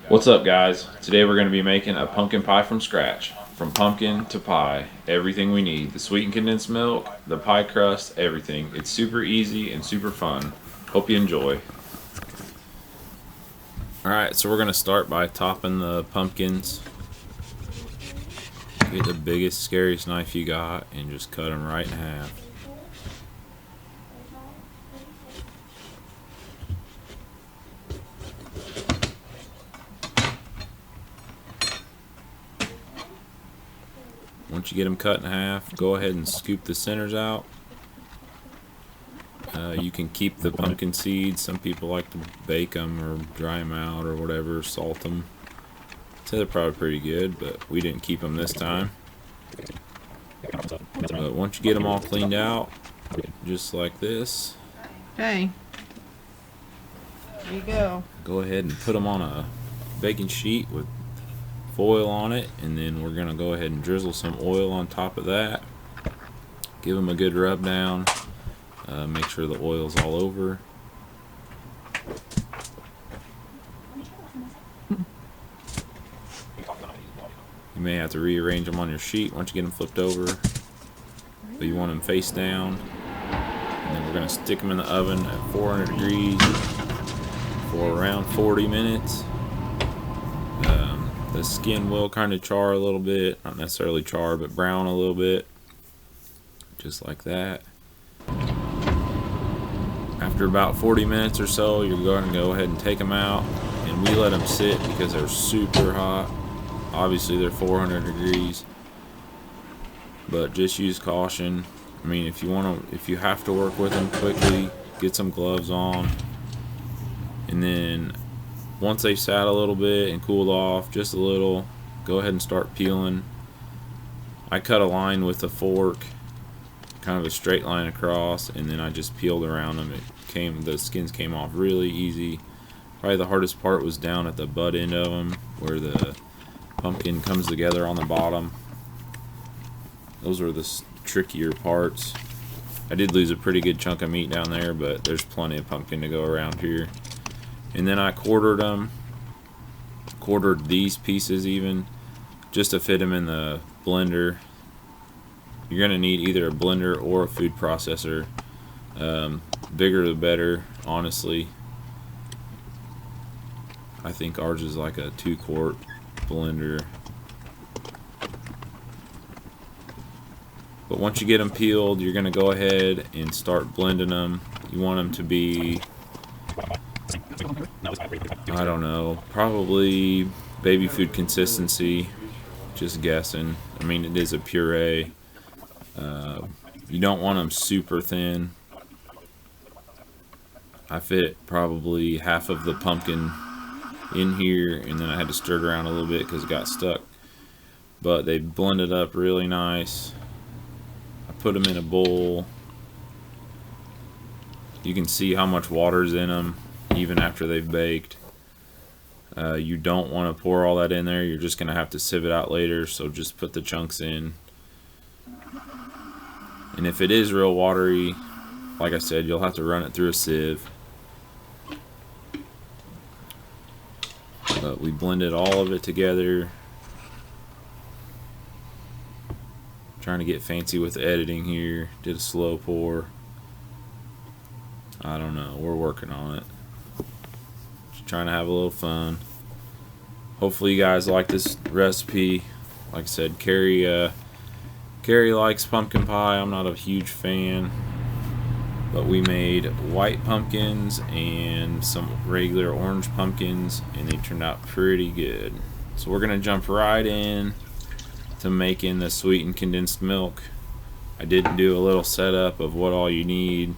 What's up, guys? Today we're going to be making a pumpkin pie from scratch. From pumpkin to pie, everything we need. The sweetened condensed milk, the pie crust, everything. It's super easy and super fun. Hope you enjoy. Alright, so we're going to start by topping the pumpkins. Get the biggest, scariest knife you got and just cut them right in half. Once you get them cut in half, go ahead and scoop the centers out. You can keep the pumpkin seeds. Some people like to bake them or dry them out or whatever, salt them. So they're probably pretty good, but we didn't keep them this time. But once you get them all cleaned out, just like this. Okay. There you go. Go ahead and put them on a baking sheet with foil on it, and then we're gonna go ahead and drizzle some oil on top of that. Give them a good rub down. Make sure the oil's all over. You may have to rearrange them on your sheet once you get them flipped over, but you want them face down. And then we're gonna stick them in the oven at 400 degrees for around 40 minutes. The skin will kind of char a little bit, not necessarily char, but brown a little bit, just like that. After about 40 minutes or so, you're going to go ahead and take them out, and we let them sit because they're super hot. Obviously they're 400 degrees, but just use caution. I mean, if you have to work with them quickly, get some gloves on, and then once they've sat a little bit and cooled off just a little, go ahead and start peeling. I cut a line with a fork, kind of a straight line across, and then I just peeled around them. The skins came off really easy. Probably the hardest part was down at the butt end of them, where the pumpkin comes together on the bottom. Those were the trickier parts. I did lose a pretty good chunk of meat down there, but there's plenty of pumpkin to go around here. And then I quartered them, quartered these pieces even, just to fit them in the blender. You're going to need either a blender or a food processor. Bigger the better, honestly. I think ours is like a 2-quart blender. But once you get them peeled, you're going to go ahead and start blending them. You want them to be, I don't know, probably baby food consistency, just guessing. I mean, it is a puree. You don't want them super thin. I fit probably half of the pumpkin in here, and then I had to stir it around a little bit because it got stuck. But they blended up really nice. I put them in a bowl. You can see how much water's in them even after they've baked. You don't want to pour all that in there. You're just going to have to sieve it out later, so just put the chunks in. And if it is real watery, like I said, you'll have to run it through a sieve. But we blended all of it together. Trying to get fancy with the editing here. Did a slow pour. I don't know. We're working on it. Just trying to have a little fun. Hopefully you guys like this recipe. Like I said, Carrie likes pumpkin pie. I'm not a huge fan. But we made white pumpkins and some regular orange pumpkins, and they turned out pretty good. So we're going to jump right in to making the sweetened condensed milk. I did do a little setup of what all you need.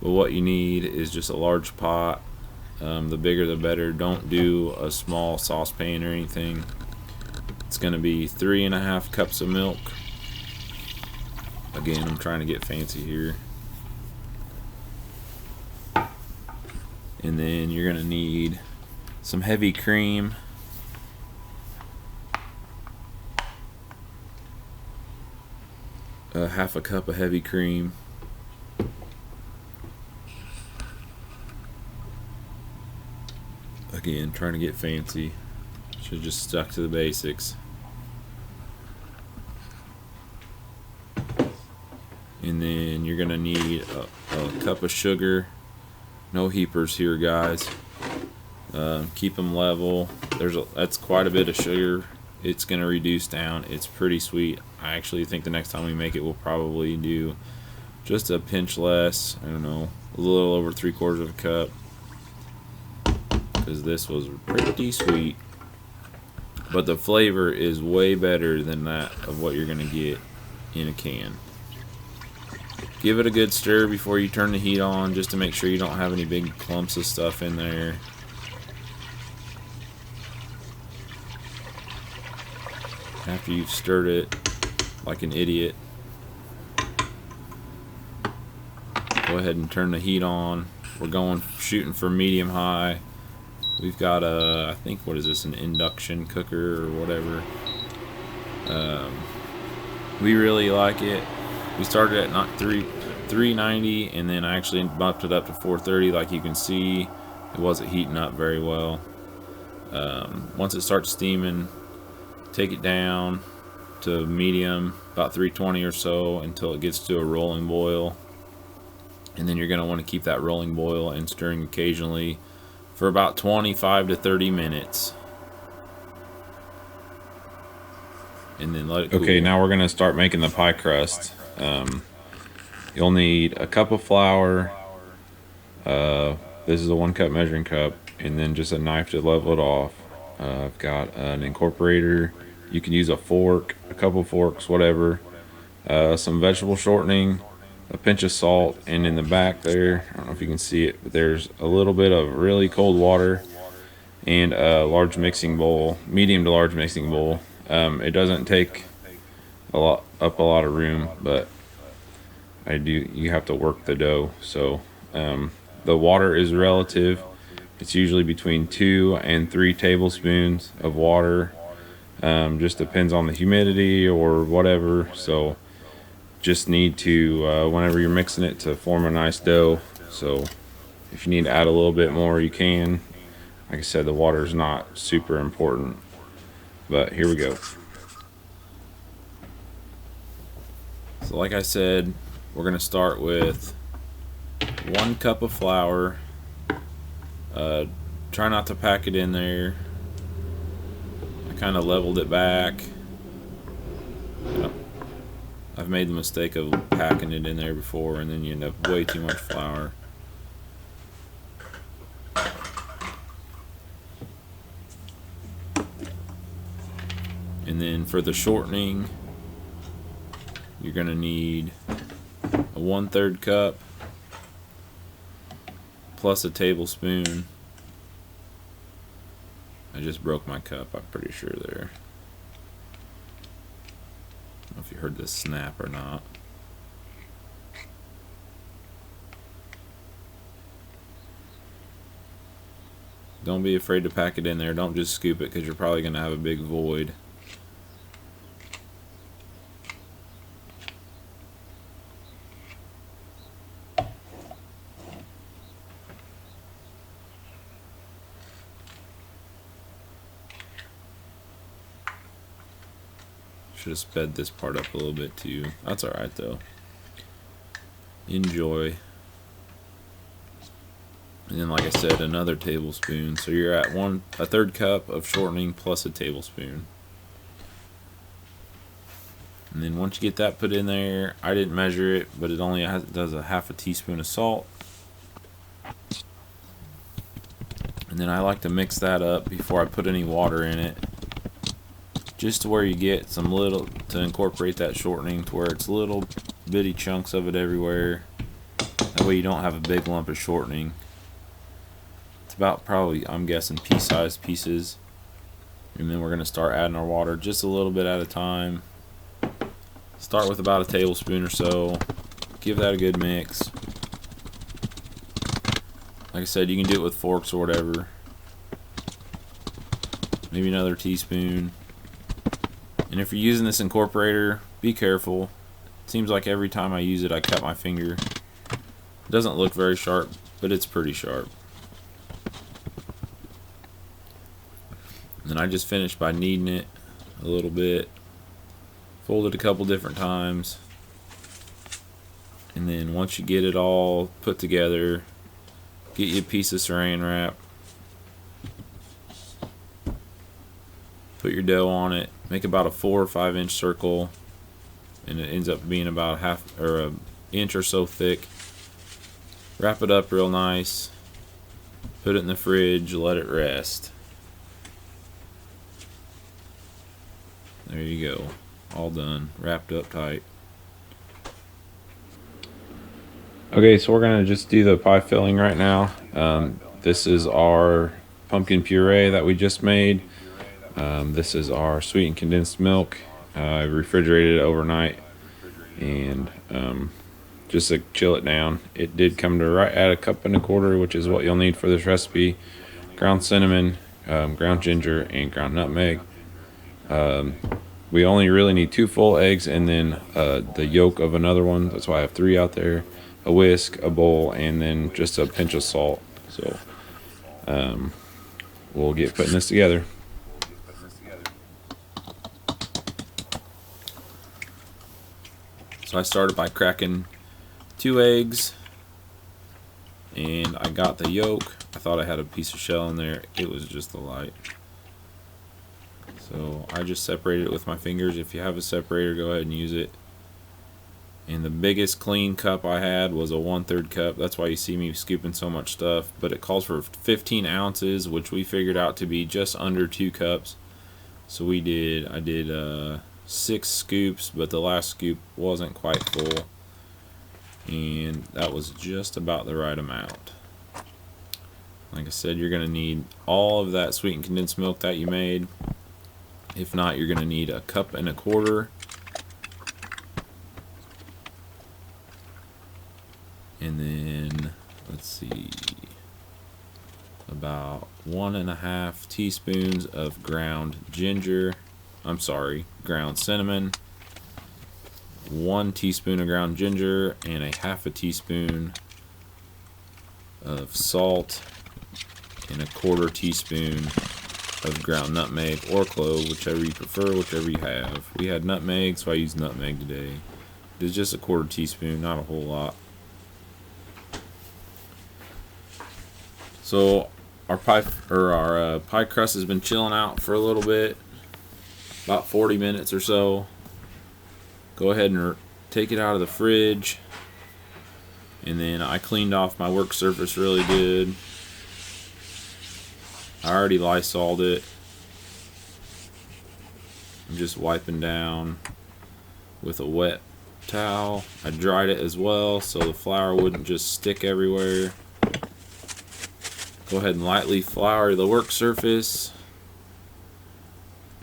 But what you need is just a large pot. The bigger the better. Don't do a small saucepan or anything. It's going to be 3.5 cups of milk. Again, I'm trying to get fancy here. And then you're going to need some heavy cream. Half a cup of heavy cream. Again, trying to get fancy. Should have just stuck to the basics. And then you're gonna need a cup of sugar. No heapers here, guys. Keep them level. That's quite a bit of sugar. It's gonna reduce down. It's pretty sweet. I actually think the next time we make it, we'll probably do just a pinch less. I don't know, a little over 3/4 of a cup, because this was pretty sweet. But the flavor is way better than that of what you're gonna get in a can. Give it a good stir before you turn the heat on, just to make sure you don't have any big clumps of stuff in there. After you've stirred it like an idiot, go ahead and turn the heat on. We're shooting for medium high. We've got I think, what is this, an induction cooker or whatever. We really like it. We started at not 390, and then I actually bumped it up to 430. Like you can see, it wasn't heating up very well. Once it starts steaming, take it down to medium, about 320 or so, until it gets to a rolling boil. And then you're going to want to keep that rolling boil and stirring occasionally for about 25 to 30 minutes. And then let it cool. Okay, now we're going to start making the pie crust. You'll need a cup of flour. This is a 1 cup measuring cup, and then just a knife to level it off. I've got an incorporator. You can use a fork, a couple forks, whatever. Some vegetable shortening, a pinch of salt, and in the back there, I don't know if you can see it, but there's a little bit of really cold water and a large mixing bowl, medium to large mixing bowl. It doesn't take up a lot of room, but you have to work the dough. So the water is relative. It's usually between 2 and 3 tablespoons of water. Just depends on the humidity or whatever. So just need to, whenever you're mixing it, to form a nice dough. So if you need to add a little bit more, you can. Like I said, the water is not super important. But here we go. So like I said, we're going to start with 1 cup of flour. Try not to pack it in there. I kind of leveled it back. I've made the mistake of packing it in there before, and then you end up way too much flour. And then for the shortening, you're going to need a 1/3 cup plus a tablespoon. I just broke my cup, I'm pretty sure there. I don't know if you heard this snap or not. Don't be afraid to pack it in there. Don't just scoop it, because you're probably going to have a big void. Should have sped this part up a little bit too. That's alright though. Enjoy. And then, like I said, another tablespoon. So you're at a 1/3 cup of shortening plus a tablespoon. And then once you get that put in there, I didn't measure it, but it only does a 1/2 teaspoon of salt. And then I like to mix that up before I put any water in it, just to where you get some little, to incorporate that shortening to where it's little bitty chunks of it everywhere. That way you don't have a big lump of shortening. It's about, probably, I'm guessing, pea-sized pieces. And then we're going to start adding our water just a little bit at a time. Start with about a tablespoon or so. Give that a good mix. Like I said, you can do it with forks or whatever. Maybe another teaspoon. And if you're using this incorporator, be careful. It seems like every time I use it, I cut my finger. It doesn't look very sharp, but it's pretty sharp. And then I just finished by kneading it a little bit, fold it a couple different times, and then once you get it all put together, get you a piece of saran wrap, put your dough on it, make about a 4 or 5 inch circle, and it ends up being about half or an inch or so thick. Wrap it up real nice, put it in the fridge, let it rest. There you go, all done, wrapped up tight. Okay, so we're gonna just do the pie filling right now. This is our pumpkin puree that we just made. This is our sweetened condensed milk. I refrigerated it overnight and just to chill it down. It did come to right at a 1.25 cups, which is what you'll need for this recipe. Ground cinnamon, ground ginger, and ground nutmeg. We only really need 2 full eggs and then the yolk of another one. That's why I have 3 out there. A whisk, a bowl, and then just a pinch of salt. So we'll get putting this together. So I started by cracking 2 eggs, and I got the yolk. I thought I had a piece of shell in there. It was just the light. So I just separated it with my fingers. If you have a separator, go ahead and use it. And the biggest clean cup I had was a 1/3 cup. That's why you see me scooping so much stuff. But it calls for 15 ounces, which we figured out to be just under 2 cups. So I did 6 scoops, but the last scoop wasn't quite full. And that was just about the right amount. Like I said, you're going to need all of that sweetened condensed milk that you made. If not, you're going to need 1.25 cups. And then, let's see, about 1.5 teaspoons of ground cinnamon, 1 teaspoon of ground ginger, and 1/2 teaspoon of salt, and 1/4 teaspoon of ground nutmeg or clove, whichever you prefer, whichever you have. We had nutmeg, so I used nutmeg today. It's just 1/4 teaspoon, not a whole lot. So our pie crust has been chilling out for a little bit, about 40 minutes or so. Go ahead and take it out of the fridge, and then I cleaned off my work surface really good. I already Lysoled it. I'm just wiping down with a wet towel. I dried it as well so the flour wouldn't just stick everywhere. Go ahead and lightly flour the work surface.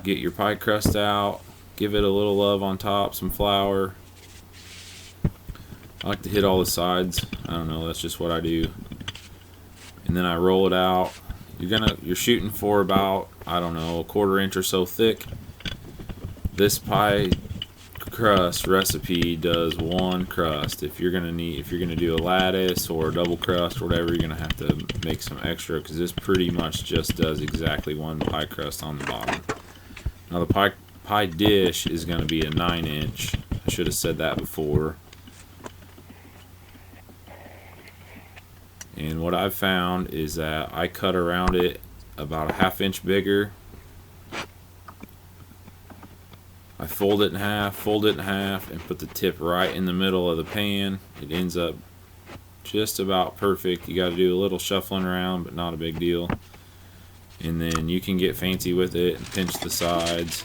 Get your pie crust out. Give it a little love on top, some flour. I like to hit all the sides. I don't know, that's just what I do. And then I roll it out. You're shooting for about, I don't know, 1/4 inch or so thick. This pie crust recipe does 1 crust. If you're gonna do a lattice or a double crust or whatever, you're gonna have to make some extra, because this pretty much just does exactly 1 pie crust on the bottom. Now the pie dish is gonna be a 9 inch. I should have said that before. And what I've found is that I cut around it about a 1/2 inch bigger. I fold it in half, and put the tip right in the middle of the pan. It ends up just about perfect. You got to do a little shuffling around, but not a big deal. And then you can get fancy with it and pinch the sides.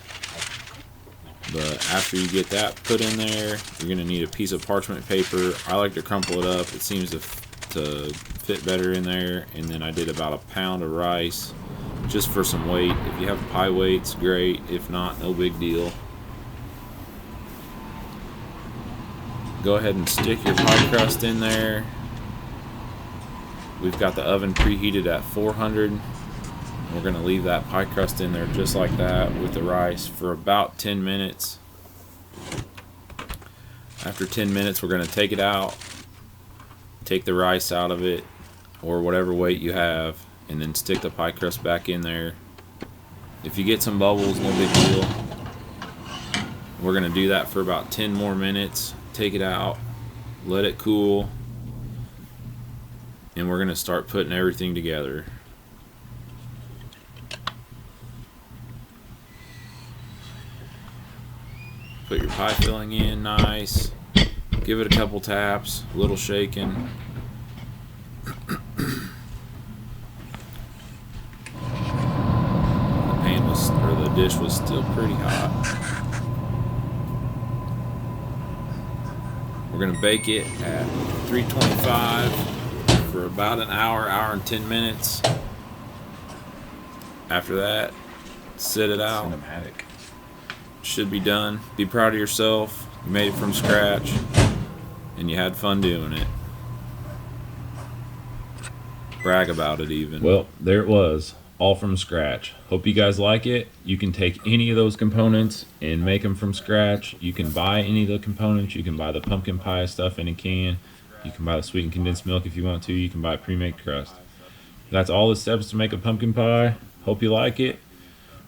But after you get that put in there, you're going to need a piece of parchment paper. I like to crumple it up. It seems to fit better in there. And then I did about 1 pound of rice just for some weight. If you have pie weights, great. If not, no big deal. Go ahead and stick your pie crust in there. We've got the oven preheated at 400. We're going to leave that pie crust in there just like that with the rice for about 10 minutes. After 10 minutes, we're going to take it out, take the rice out of it, or whatever weight you have, and then stick the pie crust back in there. If you get some bubbles, no big deal. We're going to do that for about 10 more minutes. Take it out, let it cool, and we're going to start putting everything together. Put your pie filling in nice. Give it a couple taps, a little shaking. The dish was still pretty hot. We're gonna bake it at 325 for about an hour, hour and 10 minutes. After that, sit it out. Cinematic. Should be done. Be proud of yourself. You made it from scratch, and you had fun doing it. Brag about it even. Well, there it was. All from scratch. Hope you guys like it. You can take any of those components and make them from scratch. You can buy any of the components. You can buy the pumpkin pie stuff in a can. You can buy the sweetened condensed milk if you want to. You can buy pre-made crust. That's all the steps to make a pumpkin pie. Hope you like it.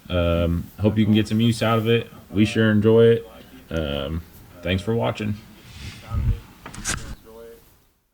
Hope you can get some use out of it. We sure enjoy it. Thanks for watching.